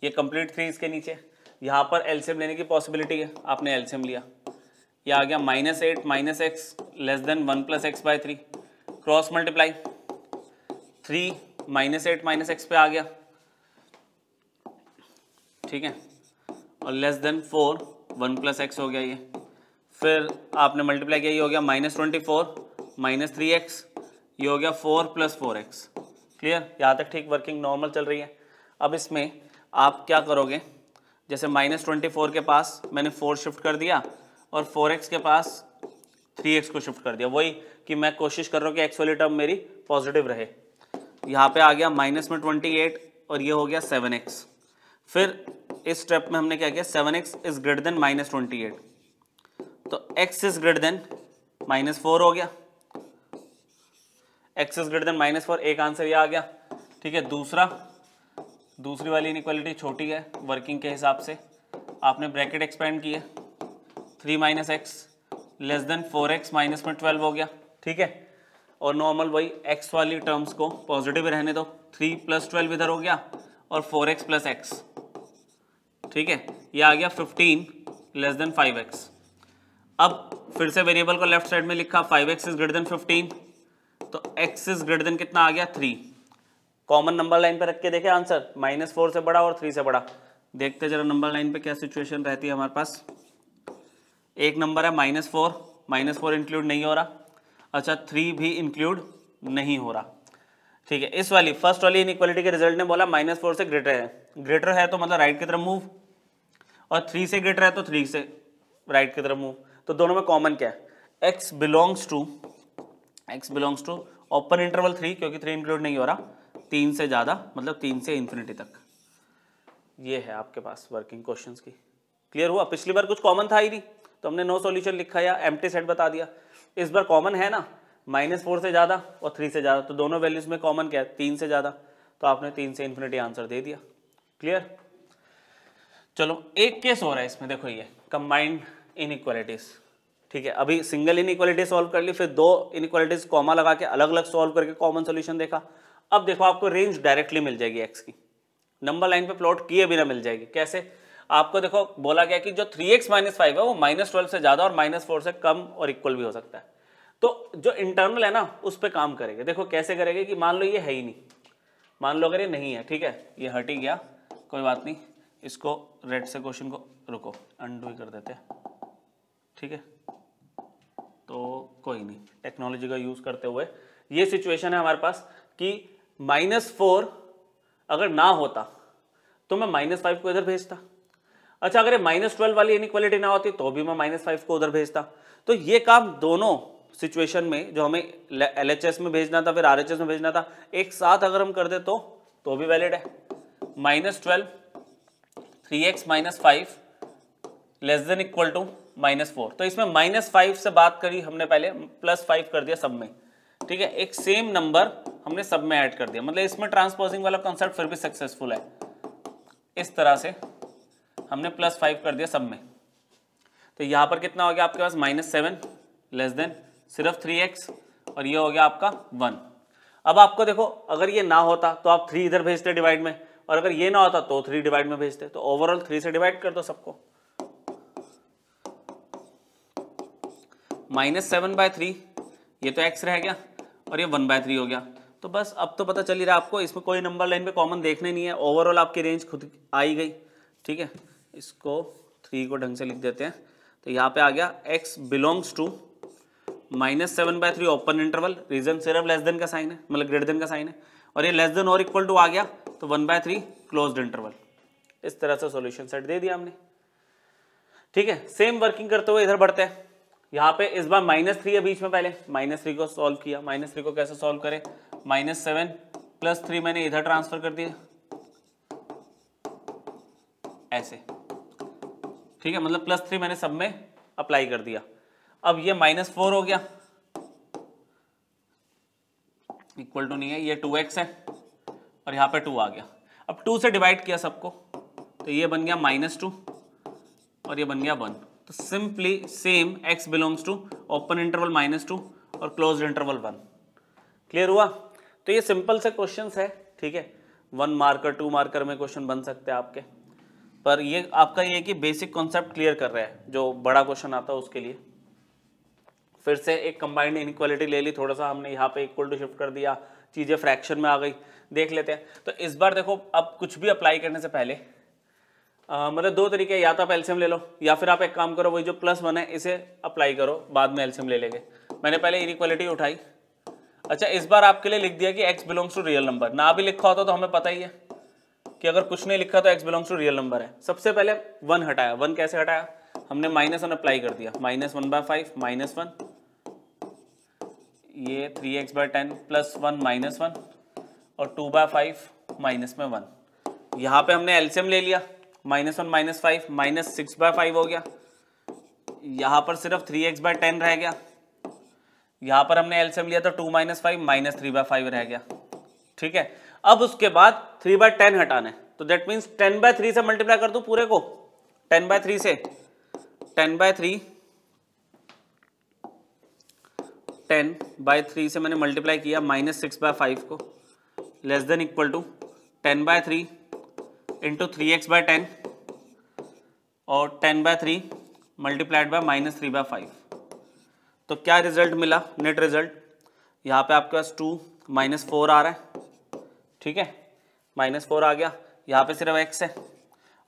ये कंप्लीट 3 इसके नीचे, यहाँ पर एलसीएम लेने की पॉसिबिलिटी है, आपने एलसीएम लिया, ये आ गया -8 - x less than 1 + x/3, cross multiply 3 -8 - x पे आ गया, ठीक है, और लेस देन 4 1 + x हो गया ये, फिर आपने मल्टीप्लाई किया, ये हो गया -24 - 3x, ये हो गया 4 + 4x। क्लियर, यहाँ तक ठीक, वर्किंग नॉर्मल चल रही है। अब इसमें आप क्या करोगे, जैसे -24 के पास मैंने 4 शिफ्ट कर दिया और 4x के पास 3x को शिफ्ट कर दिया, वही कि मैं कोशिश कर रहा हूँ कि x वाली टर्म मेरी पॉजिटिव रहे। यहाँ पे आ गया माइनस में 28 और ये हो गया 7x। फिर इस स्टेप में हमने क्या किया, 7x इज ग्रेटर देन -28, तो x इज ग्रेटर देन -4 हो गया, x इज ग्रेटर देन -4, एक आंसर ये आ गया, ठीक है। दूसरी वाली इनइक्वालिटी छोटी है, वर्किंग के हिसाब से आपने ब्रैकेट एक्सपेंड किए, 3 - x less than 4x minus में 12 हो गया, ठीक है। और नॉर्मल वही x वाली टर्म्स को पॉजिटिव रहने दो, 3 + 12 इधर हो गया और 4x + x, ठीक है, ये आ गया 15 लेस देन 5x। अब फिर से वेरिएबल को लेफ्ट साइड में लिखा, 5x इज ग्रेटर देन 15, तो x इज ग्रेटर देन कितना आ गया 3। कॉमन नंबर लाइन पे रख के देखे आंसर, -4 से बड़ा और 3 से बड़ा। देखते जरा नंबर लाइन पे क्या सिचुएशन रहती है हमारे पास। एक नंबर है -4 इंक्लूड नहीं हो रहा, अच्छा 3 भी इंक्लूड नहीं हो रहा। ठीक है, इस वाली फर्स्ट वाली इनइक्वालिटी के रिजल्ट ने बोला -4 से ग्रेटर है तो मतलब राइट की तरफ मूव, और 3 से ग्रेटर है तो 3 से राइट की तरफ मूव। तो दोनों में कॉमन क्या है, x belongs to open interval 3, क्योंकि 3 इंक्लूड नहीं हो रहा, 3 से ज़्यादा मतलब 3 से इन्फिनिटी तक। ये है आपके पास वर्किंग क्वेश्चंस की। क्लियर हुआ? पिछली बार कुछ कॉमन था ही नहीं तो हमने नो सॉल्यूशन लिखा या एम्प्टी सेट बता दिया। इस बार कॉमन है ना, -4 से ज़्यादा और 3 से ज़्यादा, तो दोनों वैल्यूज में कॉमन क्या है, 3 से ज़्यादा, तो आपने 3 से इन्फिनिटी आंसर दे दिया। क्लियर? चलो एक केस हो रहा है इसमें, देखो ये कंबाइंड इनइक्वालिटीज। ठीक है, अभी सिंगल इनइक्वालिटी सॉल्व कर ली, फिर दो इनइक्वालिटीज कॉमा लगा के अलग अलग सॉल्व करके कॉमन सोल्यूशन देखा। अब देखो आपको रेंज डायरेक्टली मिल जाएगी एक्स की, नंबर लाइन पे प्लॉट किए बिना मिल जाएगी। कैसे? आपको देखो बोला गया कि जो 3x - 5 है वो -12 से ज़्यादा और -4 से कम और इक्वल भी हो सकता है। तो जो इंटरनल है ना उस पर काम करेंगे। देखो कैसे करेंगे कि मान लो ये है ही नहीं, मान लो अगर ये नहीं है, ठीक है, ये हट ही गया, कोई बात नहीं, इसको रेड से क्वेश्चन को रुको अनडू ही कर देते हैं। ठीक है, तो कोई नहीं, टेक्नोलॉजी का यूज़ करते हुए ये सिचुएशन है हमारे पास कि -4 अगर ना होता तो मैं -5 को इधर भेजता। अच्छा, अगर -12 वाली इनइक्वालिटी ना होती तो भी मैं -5 को उधर भेजता। तो ये काम दोनों सिचुएशन में जो हमें LHS में भेजना था फिर RHS में भेजना था, एक साथ अगर हम कर दे तो भी वैलिड है। -12 3x - 5 less than equal to -4। तो इसमें -5 से बात करी हमने पहले, +5 कर दिया सब में। ठीक है, एक सेम नंबर हमने सब में ऐड कर दिया, मतलब इसमें ट्रांसपोजिंग वाला कॉन्सेप्ट फिर भी सक्सेसफुल है। इस तरह से हमने +5 कर दिया सब में। तो यहाँ पर कितना हो गया आपके पास, -7 लेस देन सिर्फ 3x, और ये हो गया आपका 1। अब आपको देखो अगर ये ना होता तो आप 3 इधर भेजते डिवाइड में, और अगर ये ना होता तो 3 डिवाइड में भेजते। तो ओवरऑल 3 से डिवाइड कर दो सबको, -7/3, ये तो x रह गया और ये 1/3 हो गया। तो बस अब तो पता चल ही रहा है आपको, इसमें कोई नंबर लाइन पे कॉमन देखने नहीं है, ओवरऑल आपकी रेंज खुद आ ही गई। ठीक है, इसको 3 को ढंग से लिख देते हैं। तो यहाँ पे आ गया x belongs to -7/3 open interval, reason सिर्फ लेस देन का साइन है, मतलब ग्रेटर देन का साइन है, और ये लेस देन और इक्वल टू आ गया तो 1/3 क्लोज्ड इंटरवल। इस तरह से सॉल्यूशन सेट दे दिया हमने। ठीक है, सेम वर्किंग करते हुए इधर बढ़ते हैं। यहाँ पे इस बार -3 है बीच में, पहले -3 को सॉल्व किया। -3 को कैसे सॉल्व करें, -7 + 3 मैंने इधर ट्रांसफर कर दिया ऐसे। ठीक है, मतलब +3 मैंने सब में अप्लाई कर दिया। अब ये -4 हो गया, इक्वल टू नहीं है, ये 2x है और यहाँ पे 2 आ गया। अब 2 से डिवाइड किया सबको, तो ये बन गया -2 और ये बन गया 1। तो simply same x belongs to open interval -2 और क्लोज्ड इंटरवल 1। क्लियर हुआ? तो ये सिंपल से क्वेश्चंस है। ठीक है, 1 मार्कर 2 मार्कर में क्वेश्चन बन सकते हैं आपके, पर ये आपका ये कि बेसिक कॉन्सेप्ट क्लियर कर रहा है, जो बड़ा क्वेश्चन आता है उसके लिए। फिर से एक कंबाइंड इनइक्वालिटी ले ली, थोड़ा सा हमने यहाँ पे इक्वल टू शिफ्ट कर दिया, चीज़ें फ्रैक्शन में आ गई। देख लेते हैं। तो इस बार देखो, अब कुछ भी अप्लाई करने से पहले मतलब 2 तरीके, या तो आप एलसीएम ले लो या फिर आप एक काम करो, वही जो +1 है इसे अप्लाई करो, बाद में एलसीएम ले लेंगे। मैंने पहले इनइक्वालिटी उठाई। अच्छा, इस बार आपके लिए लिख दिया कि x belongs to real number. ना भी लिखा होता तो हमें पता ही है कि अगर कुछ नहीं लिखा तो x belongs to real number है। सबसे पहले 1 हटाया। 1 कैसे हटाया, हमने -1 अप्लाई कर दिया, -1/5 -1, ये 3x/10 +1 -1 और 2/5 -1। यहाँ पे हमने एलसीएम ले लिया, -1 -5 -6/5 हो गया। यहाँ पर सिर्फ 3x/10 रह गया। यहाँ पर हमने एलसीएम लिया तो 2 - 5 -3/5 रह गया। ठीक है, अब उसके बाद 3/10 हटाना है, तो दैट मीन्स 10/3 से मल्टीप्लाई कर दूं पूरे को, 10/3 से 10/3 से मैंने मल्टीप्लाई किया -6/5 को, less than equal to 10/3 into 3x/10 और 10/3 मल्टीप्लाइड बाय -3/5। तो क्या रिजल्ट मिला, नेट रिजल्ट, यहाँ पे आपके पास 2 -4 आ रहा है, ठीक है, -4 आ गया, यहाँ पे सिर्फ x है,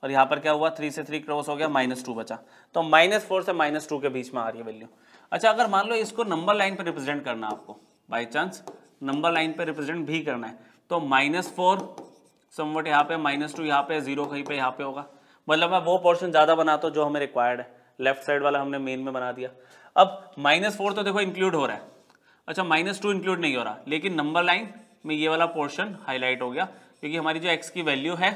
और यहाँ पर क्या हुआ 3 से 3 क्रॉस हो गया, -2 बचा, तो -4 से -2 के बीच में आ रही है वैल्यू। अच्छा, अगर मान लो इसको नंबर लाइन पे रिप्रेजेंट करना है आपको, बाई चांस नंबर लाइन पे रिप्रेजेंट भी करना है, तो -4 समवट यहाँ पे, -2 यहाँ पे, 0 कहीं पे यहाँ पे होगा, मतलब मैं वो पोर्शन ज़्यादा बनाता हूँ जो हमें रिक्वायर्ड है, लेफ्ट साइड वाला हमने मेन में बना दिया। अब -4 तो देखो इंक्लूड हो रहा है, अच्छा -2 इंक्लूड नहीं हो रहा, लेकिन नंबर लाइन में ये वाला पोर्शन हाईलाइट हो गया, क्योंकि हमारी जो x की वैल्यू है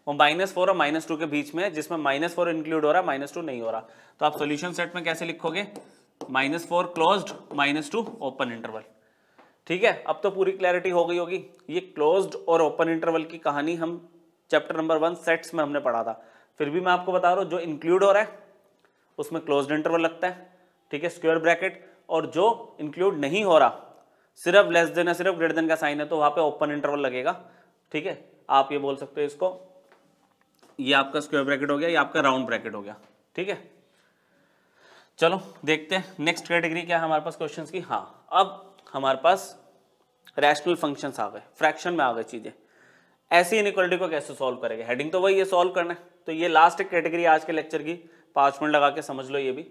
वो -4 और -2 के बीच में है, जिसमें -4 इंक्लूड हो रहा है, -2 नहीं हो रहा। तो आप सॉल्यूशन सेट में कैसे लिखोगे, -4 क्लोज्ड, -2 ओपन इंटरवल, ठीक है। अब तो पूरी क्लैरिटी हो गई होगी। ये क्लोज्ड और ओपन इंटरवल की कहानी हम चैप्टर नंबर 1 सेट्स में हमने पढ़ा था, फिर भी मैं आपको बता रहा हूँ जो इंक्लूड हो रहा है उसमें क्लोज्ड इंटरवल लगता है, ठीक है, स्क्वायर ब्रैकेट, और जो इंक्लूड नहीं हो रहा, सिर्फ लेस देन है, सिर्फ ग्रेटर देन का साइन है, तो वहां पे ओपन इंटरवल लगेगा, ठीक है। आप ये बोल सकते हो इसको, ये आपका स्क्वायर ब्रैकेट हो गया, ये आपका राउंड ब्रैकेट हो गया, ठीक है। चलो देखते हैं नेक्स्ट कैटेगरी क्या है हमारे पास क्वेश्चंस की। हाँ, अब हमारे पास रैशनल फंक्शंस आ गए, फ्रैक्शन में आ गई चीजें। ऐसी इनइक्वालिटी को कैसे सॉल्व करेंगे, हेडिंग तो वही है, सॉल्व करना है। तो ये लास्ट एक कैटेगरी आज के लेक्चर की, 5 मिनट लगा के समझ लो। ये भी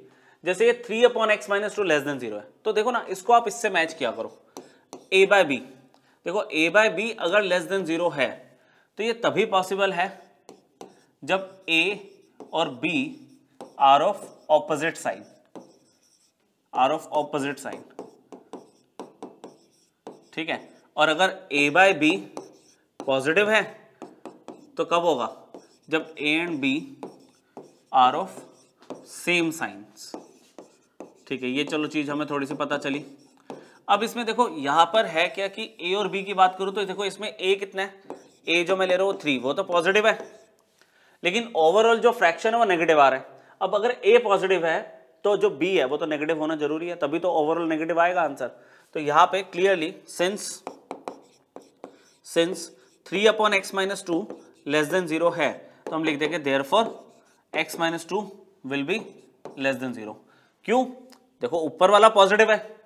जैसे ये 3/x - 2 लेस देन 0 है, तो देखो ना, इसको आप इससे मैच किया करो, a/b। देखो a/b अगर लेस देन 0 है तो ये तभी पॉसिबल है जब a और b are of opposite sign, ठीक है। और अगर a/b पॉजिटिव है तो कब होगा, जब a and b are of same signs, ठीक है। ये चलो चीज हमें थोड़ी सी पता चली। अब इसमें देखो यहां पर है क्या कि a और b की बात करूं तो देखो इसमें a कितना है, a जो मैं ले रहा हूं 3, वो तो पॉजिटिव है, लेकिन ओवरऑल जो फ्रैक्शन है वो नेगेटिव आ रहा है। अब अगर a पॉजिटिव है तो जो b है वो तो नेगेटिव होना जरूरी है, तभी तो ओवरऑल नेगेटिव आएगा आंसर। तो यहाँ पे clearly since 3/x - 2 less than 0 है, तो हम लिख देंगे therefore x - 2 will be less than 0। क्यों, देखो ऊपर वाला पॉजिटिव है,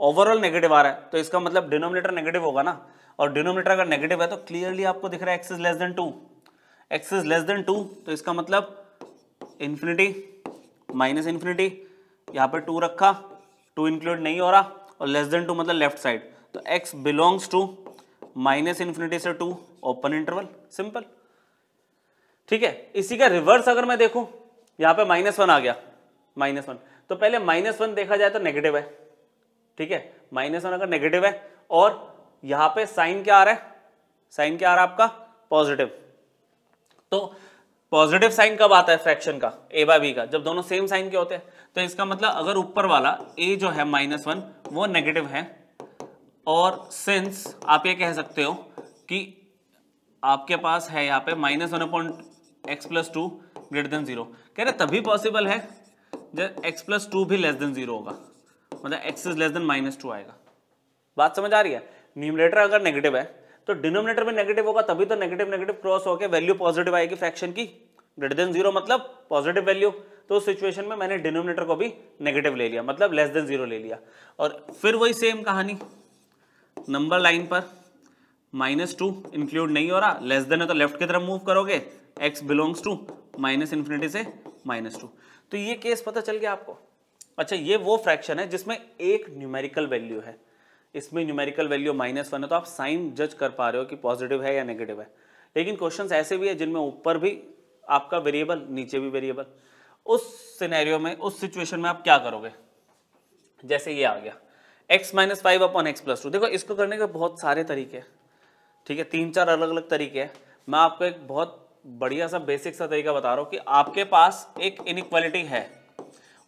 ओवरऑल नेगेटिव आ रहा है, तो इसका मतलब डिनोमिनेटर नेगेटिव होगा ना, और डिनोमिनेटर अगर नेगेटिव है तो क्लियरली आपको दिख रहा है x is less than 2, x is less than 2, तो इसका मतलब इन्फिनिटी माइनस इन्फिनिटी, यहाँ पर 2 रखा, 2 इंक्लूड नहीं हो रहा, और लेस देन 2 मतलब लेफ्ट साइड, तो x बिलोंग्स टू -इन्फिनिटी से 2 ओपन इंटरवल, सिंपल, ठीक है। इसी का रिवर्स अगर मैं देखूं, यहाँ पे -1 आ गया, -1, तो पहले -1 देखा जाए तो नेगेटिव है, ठीक है, -1 अगर नेगेटिव है, और यहाँ पे साइन क्या आ रहा है, साइन क्या आ रहा है आपका पॉजिटिव, तो पॉजिटिव साइन कब आता है फ्रैक्शन का, a/b का, जब दोनों सेम साइन के होते हैं। तो इसका मतलब अगर ऊपर वाला a जो है -1 वो नेगेटिव है, और सिंस आप ये कह सकते हो कि आपके पास है यहाँ पे -1/x + 2 ग्रेटर देन 0, कह रहे तभी पॉसिबल है जब x + 2 भी लेस देन 0 होगा, मतलब x इज लेस देन -2 आएगा। बात समझ आ रही है, न्यूमरेटर अगर नेगेटिव है तो डिनोमिनेटर भी नेगेटिव होगा, तभी तो नेगेटिव नेगेटिव क्रॉस होकर वैल्यू पॉजिटिव आएगी फ्रैक्शन की, ग्रेटर देन 0 मतलब पॉजिटिव वैल्यू। तो उस सिचुएशन में मैंने डिनोमिनेटर को भी नेगेटिव ले लिया, मतलब लेस देन 0 ले लिया। और फिर वही सेम कहानी नंबर लाइन पर, -2 इंक्लूड नहीं हो रहा, लेस देन है तो लेफ्ट की तरफ मूव करोगे, x बिलोंग्स टू -इन्फिनिटी से -2, तो ये केस पता चल गया आपको। अच्छा, ये वो फ्रैक्शन है जिसमें एक न्यूमेरिकल वैल्यू है, इसमें न्यूमेरिकल वैल्यू -1 है, तो आप साइन जज कर पा रहे हो कि पॉजिटिव है या नेगेटिव है। लेकिन क्वेश्चंस ऐसे भी है जिनमें ऊपर भी आपका वेरिएबल, नीचे भी वेरिएबल। उस सिनेरियो में, उस सिचुएशन में आप क्या करोगे, जैसे ये आ गया x - 5/x + 2, देखो इसको करने के बहुत सारे तरीके हैं, ठीक है, 3-4 अलग अलग तरीके हैं। मैं आपको एक बहुत बढ़िया सा बेसिक सा तरीका बता रहा हूँ कि आपके पास एक इनइक्वालिटी है,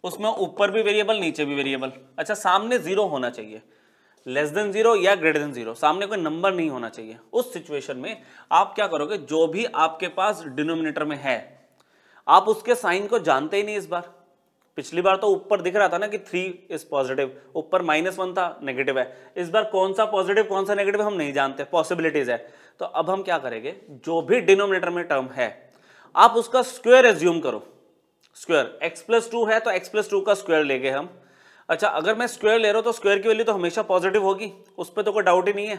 उसमें ऊपर भी वेरिएबल नीचे भी वेरिएबल, अच्छा सामने 0 होना चाहिए, लेस देन 0 या ग्रेटर देन 0, सामने कोई नंबर नहीं होना चाहिए। उस सिचुएशन में आप क्या करोगे, जो भी आपके पास डिनोमिनेटर में है आप उसके साइन को जानते ही नहीं। इस बार, पिछली बार तो ऊपर दिख रहा था ना कि 3 इज पॉजिटिव, ऊपर -1 था नेगेटिव है, इस बार कौन सा पॉजिटिव कौन सा नेगेटिव हम नहीं जानते, पॉसिबिलिटीज है। तो अब हम क्या करेंगे, जो भी डिनोमिनेटर में टर्म है आप उसका स्क्वायर एज्यूम करो, स्क्वायर x + 2 है तो x + 2 का स्क्वायर लेंगे हम, अच्छा अगर मैं स्क्वायर ले रहा हूं तो स्क्वायर की वैल्यू तो हमेशा पॉजिटिव होगी, उस पर तो कोई डाउट ही नहीं है।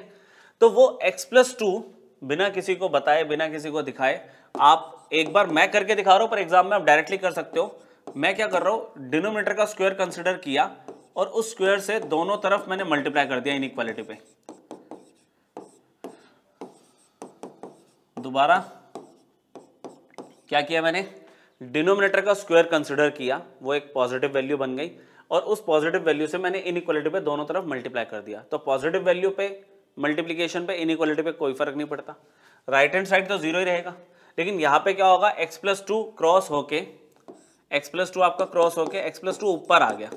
तो वो x+2 बिना किसी को बताए बिना किसी को दिखाए, आप एक बार मैं करके दिखा रहा हूं पर एग्जाम में आप डायरेक्टली कर सकते हो। मैं क्या कर रहा हूं, डिनोमिनेटर का स्क्वायर कंसिडर किया और उस स्क्वायर से दोनों तरफ मैंने मल्टीप्लाई कर दिया इनइक्वालिटी पे। दोबारा क्या किया मैंने, डिनोमिनेटर का स्क्वायर कंसिडर किया, वो एक पॉजिटिव वैल्यू बन गई और उस पॉजिटिव वैल्यू से मैंने इनइक्वालिटी पे दोनों तरफ मल्टीप्लाई कर दिया। तो पॉजिटिव वैल्यू पे मल्टीप्लिकेशन पे इनइक्वालिटी पे कोई फर्क नहीं पड़ता, राइट हैंड साइड तो जीरो ही रहेगा। लेकिन यहाँ पे क्या होगा, x+2 क्रॉस होके x+2 आपका क्रॉस होके x+2 ऊपर आ गया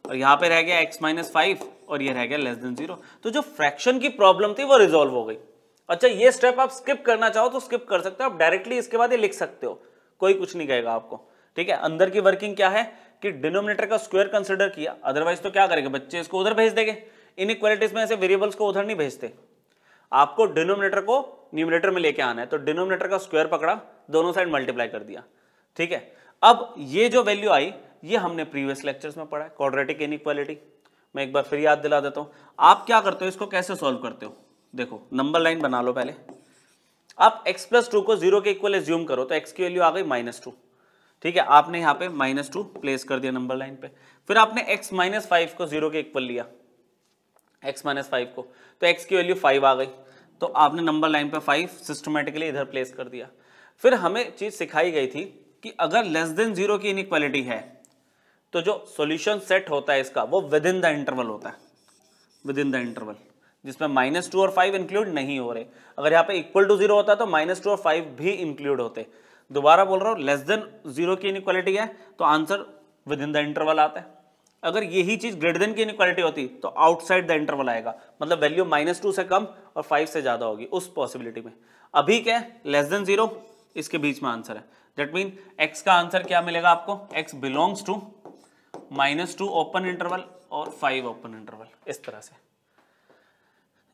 और यहाँ पे रह गया x-5 और ये रह गया लेस देन 0। तो जो फ्रैक्शन की प्रॉब्लम थी वो रिजॉल्व हो गई। अच्छा ये स्टेप आप स्किप करना चाहो तो स्किप कर सकते हो, आप डायरेक्टली इसके बाद ये लिख सकते हो, कोई कुछ नहीं कहेगा आपको। ठीक है, अंदर की वर्किंग क्या है कि डिनोमिनेटर का स्क्वायर कंसिडर किया, अदरवाइज तो क्या करेंगे बच्चे, इसको उधर भेज देंगे। इनइक्वालिटीज में ऐसे वेरिएबल्स को उधर नहीं भेजते, आपको डिनोमिनेटर को न्यूमरेटर में लेके आना है। तो डिनोमिनेटर का स्क्वायर पकड़ा, दोनों साइड मल्टीप्लाई कर दिया। ठीक है, अब ये जो वैल्यू आई ये हमने प्रीवियस लेक्चर्स में पढ़ा है, क्वाड्रेटिक इनइक्वालिटी। मैं एक बार फिर याद दिला देता हूं, आप क्या करते हो, इसको कैसे सॉल्व करते हो। देखो नंबर लाइन बना लो पहले, आप x+2 को 0 के इक्वल एज्यूम करो तो x की वैल्यू आ गई -2। ठीक है, आपने यहाँ पे -2 प्लेस कर दिया नंबर लाइन पे। फिर आपने x-5 को 0 के इक्वल लिया, x-5 को, तो x की वैल्यू 5 आ गई, तो आपने नंबर लाइन पे 5 सिस्टमेटिकली इधर प्लेस कर दिया। फिर हमें चीज सिखाई गई थी कि अगर लेस देन 0 की इनइक्वालिटी है तो जो सॉल्यूशन सेट होता है इसका वो विद इन द इंटरवल होता है, विद इन द इंटरवल, जिसमें -2 और 5 इंक्लूड नहीं हो रहे। अगर यहाँ पे इक्वल टू 0 होता है तो -2 और 5 भी इंक्लूड होते। दोबारा बोल रहा हूँ, लेस देन 0 की इनइक्वालिटी है तो answer with in the interval आता है। अगर यही चीज ग्रेटर देन की इनइक्वालिटी होती तो आउटसाइड द इंटरवल आएगा, मतलब वैल्यू -2 से कम और 5 से ज्यादा होगी उस पॉसिबिलिटी में। अभी क्या है, लेस देन 0 इसके बीच में आंसर है। दैट मीन x का आंसर क्या मिलेगा आपको, x belongs to -2 open interval और 5 ओपन इंटरवल, इस तरह से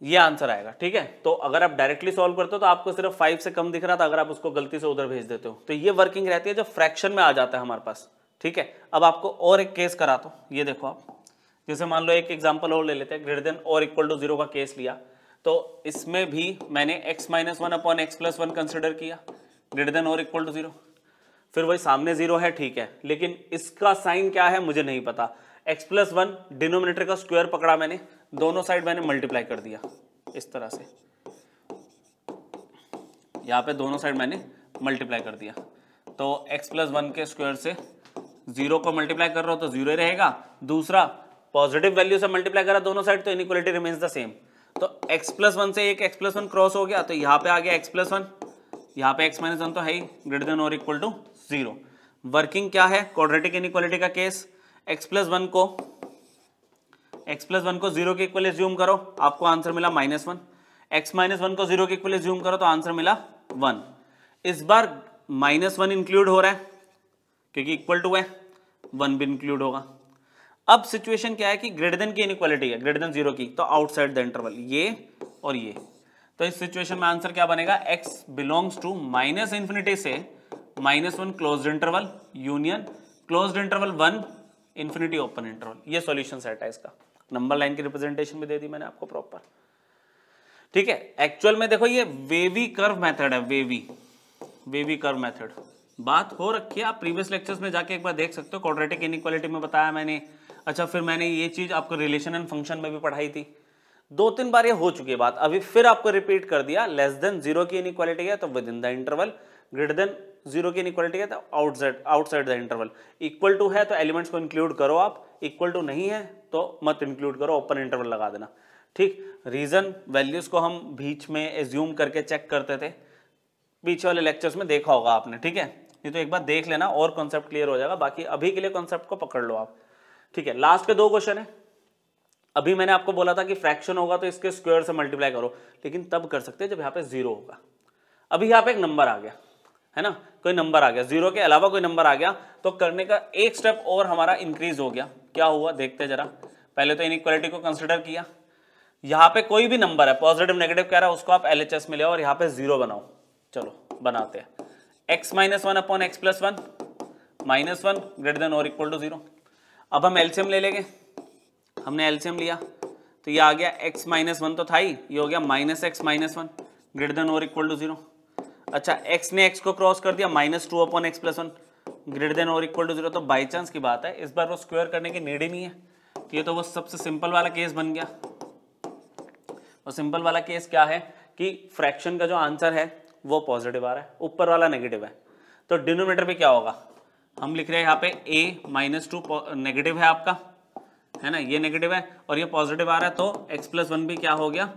ये आंसर आएगा। ठीक है, तो अगर आप डायरेक्टली सॉल्व करते हो तो आपको सिर्फ 5 से कम दिख रहा था, अगर आप उसको गलती से उधर भेज देते हो तो ये वर्किंग रहती है जब फ्रैक्शन में आ जाता है हमारे पास। ठीक है, अब आपको और एक केस कराता हूं, ये देखो आप, जैसे मान लो एक एग्जांपल और ले लेते हैं, ग्रेटर देन और इक्वल टू 0 का केस लिया, तो इसमें भी मैंने x-1 अपॉन x+1 कंसिडर किया, ग्रेटर देन और इक्वल टू 0। फिर वही सामने 0 है, ठीक है, लेकिन इसका साइन क्या है मुझे नहीं पता। x+1 डिनोमिनेटर का स्क्वायर पकड़ा मैंने, दोनों साइड मैंने मल्टीप्लाई कर दिया इस तरह से, यहाँ पे दोनों साइड मैंने मल्टीप्लाई कर दिया। तो x+1 के स्क्वायर से 0 को मल्टीप्लाई कर रहा हो तो 0 ही रहेगा, दूसरा पॉजिटिव वैल्यू से मल्टीप्लाई करा दोनों साइड तो इनइक्वालिटी रिमेन्स द सेम। तो x+1 से एक x+1 क्रॉस हो गया तो यहाँ पे आ गया x+1, यहाँ पे x-1 तो है ही, ग्रेटर देन और इक्वल टू 0। वर्किंग क्या है, क्वाड्रेटिक इनइक्वालिटी का केस, x+1 को 0 के इक्वल एज्यूम करो, आपको आंसर मिला -1। x-1 को 0 के इक्वल एज्यूम करो तो आंसर मिला 1। इस बार -1 इंक्लूड हो रहा है क्योंकि इक्वल टू है, 1 भी इंक्लूड होगा। अब सिचुएशन क्या है कि ग्रेटर देन की इनइक्वालिटी है, ग्रेटर देन 0 की, तो आउटसाइड द इंटरवल ये और ये। तो इस सिचुएशन में आंसर क्या बनेगा, x बिलोंग्स टू -∞ से -1 closed interval union closed interval 1 infinity open interval. ये सॉल्यूशन सेट है इसका, नंबर लाइन की रिप्रेजेंटेशन भी दे दी मैंने आपको प्रॉपर। ठीक है, एक्चुअल में देखो ये वेवी कर्व मेथड है, वेवी कर्व मेथड बात हो रखी है, आप प्रीवियस लेक्चर्स में जाके एक बार देख सकते हो, क्वाड्रेटिक इनइक्वालिटी में बताया मैंने। अच्छा, फिर मैंने ये चीज आपको रिलेशन एंड फंक्शन में भी पढ़ाई थी, 2-3 बार ये हो चुकी है बात, अभी फिर आपको रिपीट कर दिया। लेस देन 0 की इनइक्वालिटी है तो within the interval, greater than 0 की इनइक्वालिटी है तो outside the interval, equal to है तो एलिमेंट्स को इंक्लूड करो आप, इक्वल टू नहीं है तो मत इंक्लूड करो, ओपन इंटरवल लगा देना। ठीक, रीजन वैल्यूज को हम बीच में एज्यूम करके चेक करते थे, पीछे वाले लेक्चर्स में देखा होगा आपने। ठीक है, ये तो एक बार देख लेना और कॉन्सेप्ट क्लियर हो जाएगा, बाकी अभी के लिए कॉन्सेप्ट को पकड़ लो आप। ठीक है, लास्ट के 2 क्वेश्चन है। अभी मैंने आपको बोला था कि फ्रैक्शन होगा तो इसके स्क्वायर से मल्टीप्लाई करो, लेकिन तब कर सकते हैं जब यहाँ पे 0 होगा। अभी यहाँ पे एक नंबर आ गया है ना, कोई नंबर आ गया, 0 के अलावा कोई नंबर आ गया, तो करने का एक स्टेप और हमारा इंक्रीज हो गया। क्या हुआ देखते जरा, पहले तो इनइक्वालिटी को कंसिडर किया, यहाँ पे कोई भी नंबर है पॉजिटिव नेगेटिव कह रहा है, उसको आप LHS में ले आओ और यहाँ पे 0 बनाओ। चलो बनाते हैं, x-1 upon x+1 -1 greater than और इक्वल टू 0। अब हम एलसीएम ले लेंगे, हमने एलसीएम लिया तो ये आ गया x माइनस वन तो था ही, ये हो गया minus x minus one greater than और इक्वल टू 0। अच्छा x ने x को क्रॉस कर दिया, minus two upon x plus one greater than और इक्वल टू 0। तो बाई चांस की बात है, इस बार वो स्क्वायर करने की नीड ही नहीं है, तो ये तो वो सबसे सिंपल वाला केस बन गया। और सिंपल वाला केस क्या है कि फ्रैक्शन का जो आंसर है वो पॉजिटिव आ रहा है, ऊपर वाला नेगेटिव है, तो डिनोमिनेटर पे क्या होगा, हम लिख रहे हैं यहाँ पे a माइनस टू नेगेटिव है आपका, है ना, ये नेगेटिव है और ये पॉजिटिव आ रहा है, तो x प्लस वन भी क्या हो गया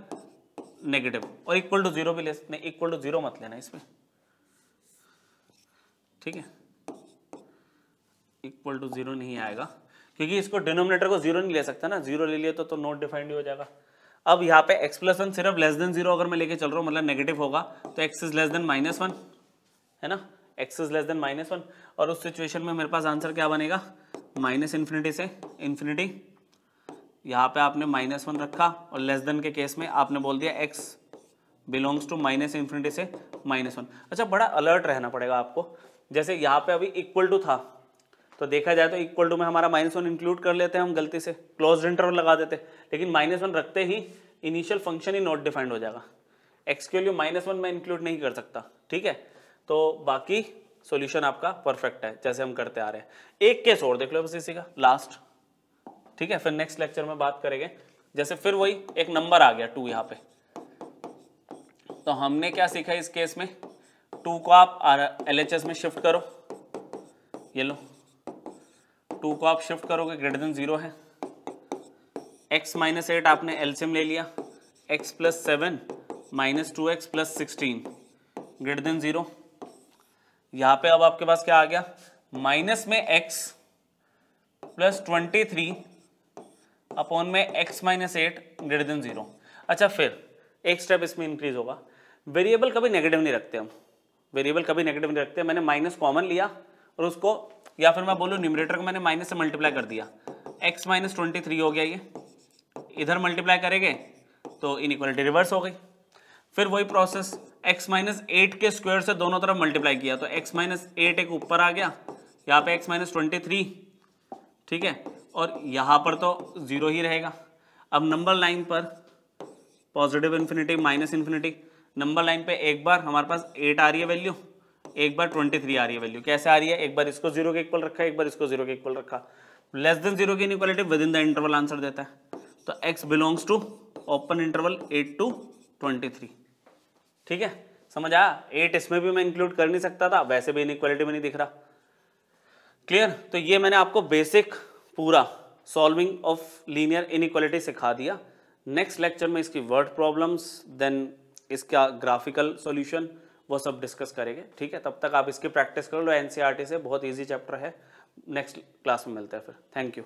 नेगेटिव, और इक्वल टू 0 भी ले सकते हैं, इक्वल टू 0 मत लेना इसमें, ठीक है, इक्वल टू 0 नहीं आएगा क्योंकि इसको डिनोमिनेटर को 0 नहीं ले सकता ना, 0 ले लिया तो नॉट डिफाइंड हो जाएगा। अब यहाँ पे x प्लस वन सिर्फ लेस देन 0 अगर मैं लेके चल रहा हूँ, मतलब नेगेटिव होगा, तो x is less then minus one, है ना, x is less then minus one, और उस सिचुएशन में मेरे पास आंसर क्या बनेगा, माइनस इन्फिनिटी से इन्फिनिटी, यहाँ पे आपने माइनस वन रखा और लेस देन के केस में आपने बोल दिया x belongs to minus infinity से माइनस वन। अच्छा, बड़ा अलर्ट रहना पड़ेगा आपको, जैसे यहाँ पे अभी इक्वल टू था तो देखा जाए तो इक्वल टू में हमारा माइनस वन इंक्लूड कर लेते हैं हम, गलती से क्लोज्ड इंटरवल लगा देते, लेकिन माइनस वन रखते ही इनिशियल फंक्शन ही नॉट डिफाइंड हो जाएगा, x के लिए माइनस वन में इंक्लूड नहीं कर सकता, ठीक है। तो बाकी सॉल्यूशन आपका परफेक्ट है जैसे हम करते आ रहे हैं। एक केस और देख लो बस इसी का लास्ट, ठीक है, फिर नेक्स्ट लेक्चर में बात करेंगे। जैसे फिर वही एक नंबर आ गया 2 यहाँ पे, तो हमने क्या सीखा इस केस में, 2 को आप LHS में शिफ्ट करो, ये लो 2 को आप शिफ्ट करोगे ग्रेटर देन 0 है, x माइनस 8 आपने एलसीएम ले लिया, x plus 7 minus 2x plus 16 greater than 0। यहाँ पे अब आपके पास क्या आ गया, माइनस में x प्लस 23 अपॉन में x माइनस 8 ग्रेटर देन 0। अच्छा, फिर एक स्टेप इसमें इंक्रीज होगा, वेरिएबल कभी नेगेटिव नहीं रखते हम, वेरिएबल कभी नेगेटिव नहीं रखते, मैंने माइनस कॉमन लिया और उसको, या फिर मैं बोलूँ न्यूमरेटर को मैंने माइनस से मल्टीप्लाई कर दिया, x माइनस 23 हो गया, ये इधर मल्टीप्लाई करेंगे तो इनइक्वालिटी रिवर्स हो गई। फिर वही प्रोसेस, x माइनस 8 के स्क्वायर से दोनों तरफ मल्टीप्लाई किया तो x माइनस 8 एक ऊपर आ गया, यहाँ पे x माइनस 23, ठीक है, और यहाँ पर तो 0 ही रहेगा। अब नंबर लाइन पर positive infinity minus infinity, number line पे एक बार हमारे पास 8 आ रही है वैल्यू, एक बार 23 आ रही है वैल्यू, कैसे आ रही है, एक बार इसको 0 के इक्वल रखा, एक बार इसको 0 के इक्वल रखा, लेस देन 0 की inequality within the interval answer देता है, तो x belongs to open interval 8 to 23, ठीक है, समझ आया। 8 इसमें भी मैं इंक्लूड कर नहीं सकता था, वैसे भी इनइक्वालिटी में नहीं दिख रहा, क्लियर। तो ये मैंने आपको बेसिक पूरा सॉल्विंग ऑफ लीनियर इनइक्वालिटी सिखा दिया। नेक्स्ट लेक्चर में इसकी वर्ड प्रॉब्लम्स, देन इसका ग्राफिकल सॉल्यूशन, वो सब डिस्कस करेंगे, ठीक है। तब तक आप इसकी प्रैक्टिस कर लो, एनसीईआरटी से बहुत इजी चैप्टर है। नेक्स्ट क्लास में मिलते हैं फिर, थैंक यू।